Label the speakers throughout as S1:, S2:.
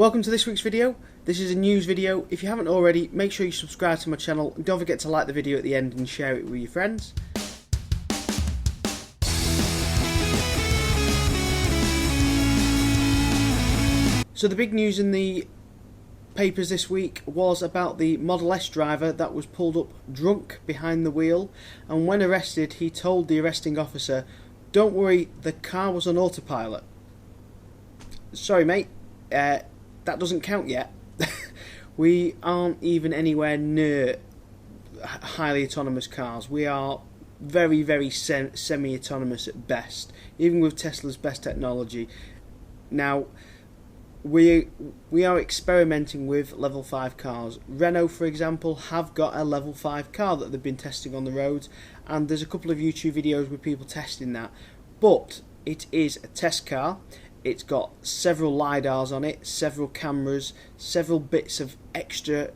S1: Welcome to this week's video. This is a news video. If you haven't already, make sure you subscribe to my channel and don't forget to like the video at the end and share it with your friends. So the big news in the papers this week was about the Model S driver that was pulled up drunk behind the wheel, and when arrested he told the arresting officer, "Don't worry, the car was on autopilot." Sorry mate, that doesn't count yet. We aren't even anywhere near highly autonomous cars. We are very semi-autonomous at best, even with Tesla's best technology. Now we are experimenting with level 5 cars. Renault, for example, have got a level 5 car that they've been testing on the roads, and there's a couple of YouTube videos with people testing that. But it is a test car. It's got several LiDARs on it, several cameras, several bits of extra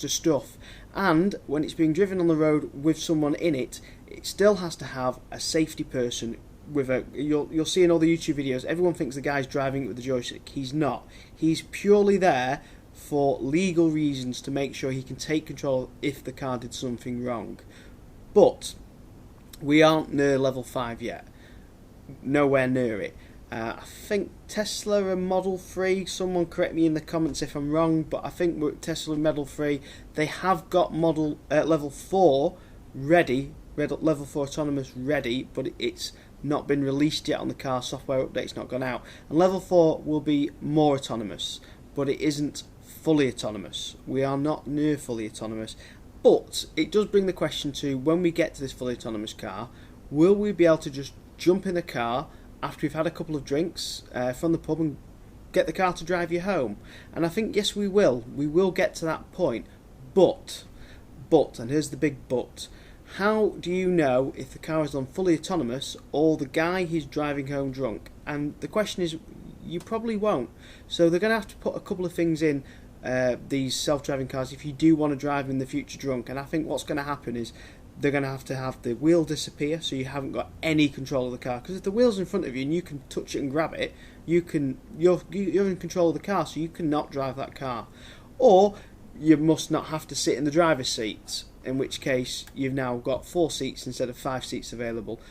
S1: stuff. And when it's being driven on the road with someone in it, it still has to have a safety person with a... You'll see in all the YouTube videos, everyone thinks the guy's driving it with the joystick. He's not. He's purely there for legal reasons to make sure he can take control if the car did something wrong. But we aren't near level 5 yet. Nowhere near it. I think Tesla and Model 3, someone correct me in the comments if I'm wrong, but I think with Tesla and Model 3, they have got level 4 ready, level 4 autonomous ready, but it's not been released yet on the car. Software update's not gone out, and level 4 will be more autonomous, but it isn't fully autonomous. We are not near fully autonomous, but it does bring the question to, when we get to this fully autonomous car, will we be able to just jump in the car after we've had a couple of drinks from the pub and get the car to drive you home? And I think yes, we will get to that point, but and here's the big but, how do you know if the car is on fully autonomous or the guy who's driving home drunk? And the question is, you probably won't. So they're going to have to put a couple of things in these self-driving cars if you do want to drive in the future drunk. And I think what's going to happen is they're going to have the wheel disappear, so you haven't got any control of the car. Because if the wheel's in front of you and you can touch it and grab it, you're in control of the car, so you cannot drive that car. Or you must not have to sit in the driver's seat, in which case you've now got 4 seats instead of 5 seats available.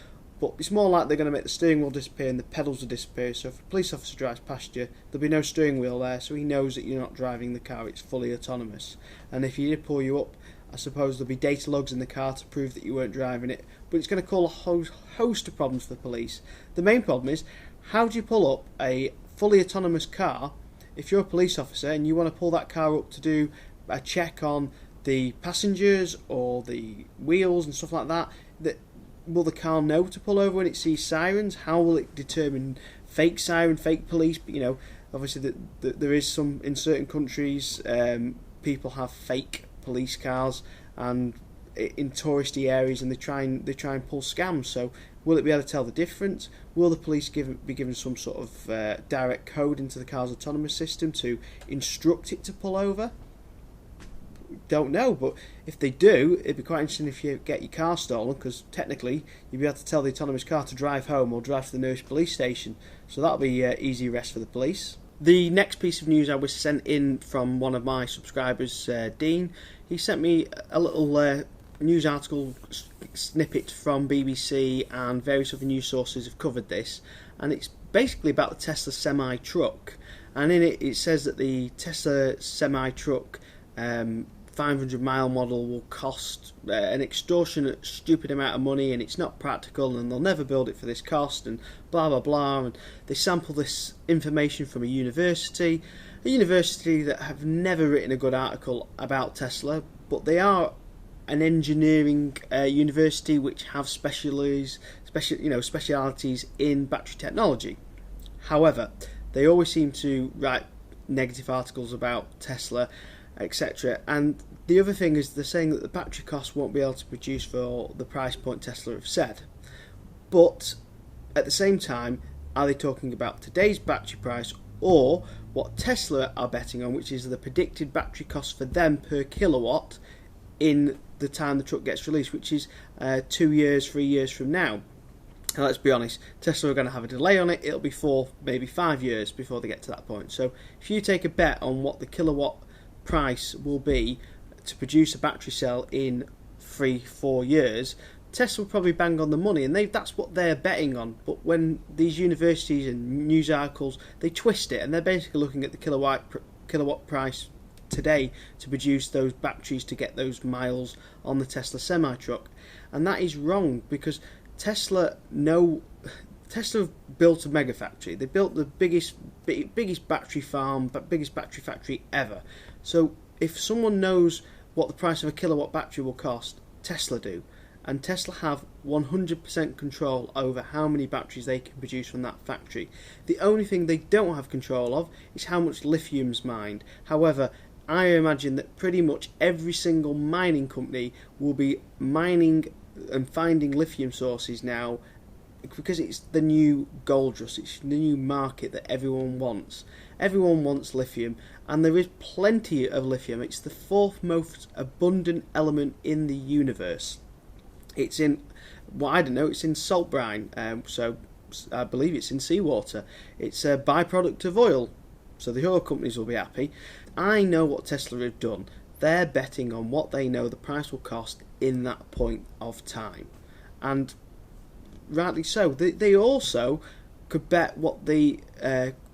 S1: But it's more like they're going to make the steering wheel disappear and the pedals will disappear, so if a police officer drives past you, there'll be no steering wheel there, so he knows that you're not driving the car, it's fully autonomous. And if he did pull you up, I suppose there'll be data logs in the car to prove that you weren't driving it, but it's going to cause a host of problems for the police. The main problem is, how do you pull up a fully autonomous car if you're a police officer and you want to pull that car up to do a check on the passengers or the wheels and stuff like that? Will the car know to pull over when it sees sirens? How will it determine fake siren, fake police? You know, obviously there is some, in certain countries, people have fake police cars and in touristy areas, and they try and pull scams. So will it be able to tell the difference? Will the police be given some sort of direct code into the car's autonomous system to instruct it to pull over? Don't know, but if they do, it'd be quite interesting if you get your car stolen, because technically you'd be able to tell the autonomous car to drive home or drive to the nearest police station. So that'll be easy arrest for the police. The next piece of news I was sent in from one of my subscribers, Dean. He sent me a little news article snippet from BBC, and various other news sources have covered this, and it's basically about the Tesla Semi truck. And in it, it says that the Tesla Semi truck 500-mile model will cost an extortionate, stupid amount of money, and it's not practical, and they'll never build it for this cost, and blah blah blah. And they sample this information from a university that have never written a good article about Tesla, but they are an engineering university which have specialities in battery technology. However, they always seem to write negative articles about Tesla, etc. And the other thing is, they're saying that the battery costs won't be able to produce for the price point Tesla have said. But at the same time, are they talking about today's battery price or what Tesla are betting on, which is the predicted battery cost for them per kilowatt in the time the truck gets released, which is 2 years, 3 years from now? And let's be honest, Tesla are going to have a delay on it. It'll be 4, maybe 5 years before they get to that point. So if you take a bet on what the kilowatt price will be to produce a battery cell in 3-4 years, Tesla will probably bang on the money, and that's what they're betting on. But when these universities and news articles, they twist it, and they're basically looking at the kilowatt price today to produce those batteries to get those miles on the Tesla Semi truck, and that is wrong, because Tesla have built a mega factory. They built the biggest battery farm, biggest battery factory ever. So if someone knows what the price of a kilowatt battery will cost, Tesla do. And Tesla have 100% control over how many batteries they can produce from that factory. The only thing they don't have control of is how much lithium's mined. However, I imagine that pretty much every single mining company will be mining and finding lithium sources now, because it's the new gold rush, it's the new market that everyone wants. Everyone wants lithium, and there is plenty of lithium. It's the 4th most abundant element in the universe. It's in, it's in salt brine, so I believe it's in seawater. It's a byproduct of oil, so the oil companies will be happy. I know what Tesla have done. They're betting on what they know the price will cost in that point of time. And rightly so. They also could bet what the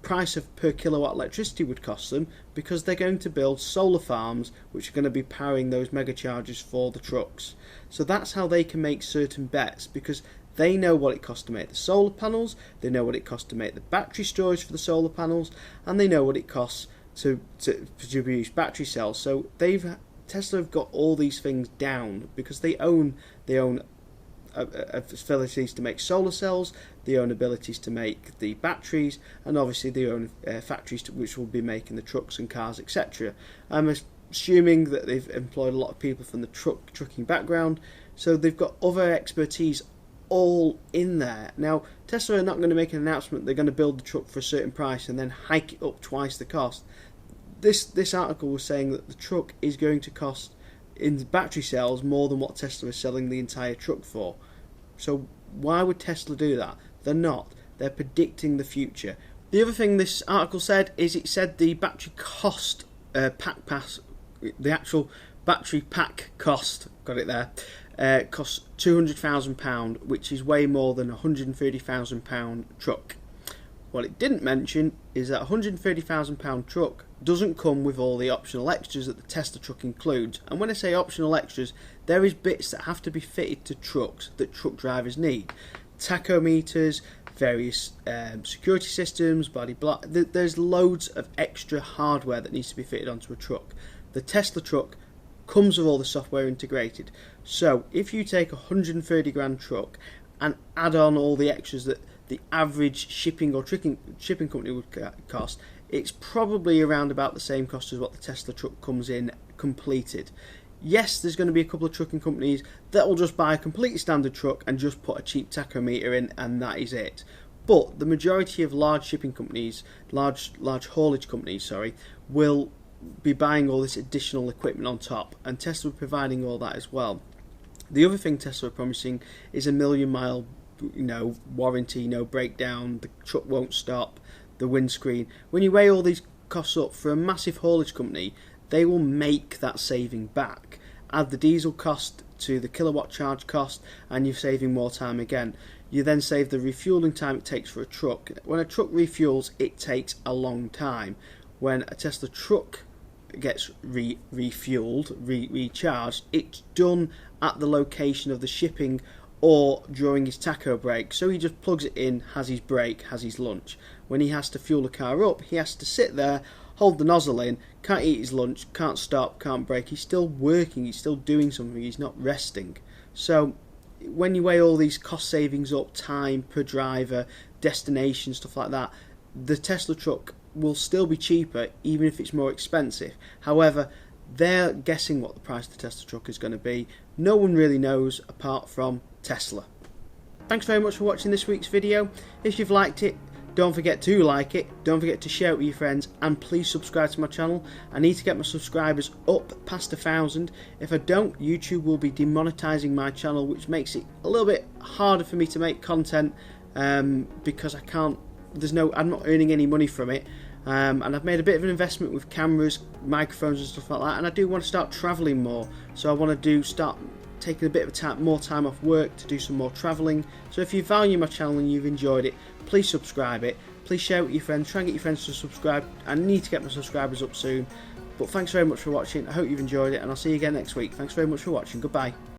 S1: price of per kilowatt electricity would cost them, because they're going to build solar farms which are going to be powering those mega chargers for the trucks. So that's how they can make certain bets, because they know what it costs to make the solar panels, they know what it costs to make the battery storage for the solar panels, and they know what it costs to produce battery cells. So Tesla have got all these things down, because they own facilities to make solar cells, they own abilities to make the batteries, and obviously they own factories which will be making the trucks and cars, etc. I'm assuming that they've employed a lot of people from the trucking background, so they've got other expertise all in there. Now, Tesla are not going to make an announcement they're going to build the truck for a certain price and then hike it up twice the cost. This article was saying that the truck is going to cost in battery cells more than what Tesla is selling the entire truck for. So why would Tesla do that? They're not. They're predicting the future. The other thing this article said is it said the battery cost the actual battery pack cost, got it there, costs £200,000, which is way more than a £130,000 truck. What it didn't mention is that a £130,000 truck doesn't come with all the optional extras that the Tesla truck includes. And when I say optional extras, there is bits that have to be fitted to trucks that truck drivers need. Tachometers, various security systems, there's loads of extra hardware that needs to be fitted onto a truck. The Tesla truck comes with all the software integrated. So if you take a £130,000 truck and add on all the extras that the average shipping company would cost, it's probably around about the same cost as what the Tesla truck comes in completed. Yes, there's going to be a couple of trucking companies that will just buy a completely standard truck and just put a cheap tachometer in, and that is it. But the majority of large shipping companies, large haulage companies, will be buying all this additional equipment on top, and Tesla are providing all that as well. The other thing Tesla are promising is a 1,000,000-mile warranty, no breakdown, the truck won't stop, the windscreen. When you weigh all these costs up for a massive haulage company, they will make that saving back. Add the diesel cost to the kilowatt charge cost, and you're saving more time again. You then save the refueling time it takes for a truck. When a truck refuels, it takes a long time. When a Tesla truck gets refueled, recharged, it's done at the location of the shipping or during his tacho break. So he just plugs it in, has his break, has his lunch. When he has to fuel the car up, he has to sit there, hold the nozzle in, can't eat his lunch, can't stop, can't brake. He's still working, he's still doing something, he's not resting. So when you weigh all these cost savings up, time per driver, destination, stuff like that, the Tesla truck will still be cheaper even if it's more expensive. However, they're guessing what the price of the Tesla truck is going to be. No one really knows apart from Tesla. Thanks very much for watching this week's video. If you've liked it, don't forget to like it, don't forget to share it with your friends, and please subscribe to my channel. I need to get my subscribers up past 1,000. If I don't, YouTube will be demonetizing my channel, which makes it a little bit harder for me to make content, because I'm not earning any money from it. And I've made a bit of an investment with cameras, microphones and stuff like that, and I do want to start travelling more. So I want to start taking a bit of more time off work to do some more travelling. So if you value my channel and you've enjoyed it, please subscribe it. Please share it with your friends. Try and get your friends to subscribe. I need to get my subscribers up soon. But thanks very much for watching. I hope you've enjoyed it, and I'll see you again next week. Thanks very much for watching. Goodbye.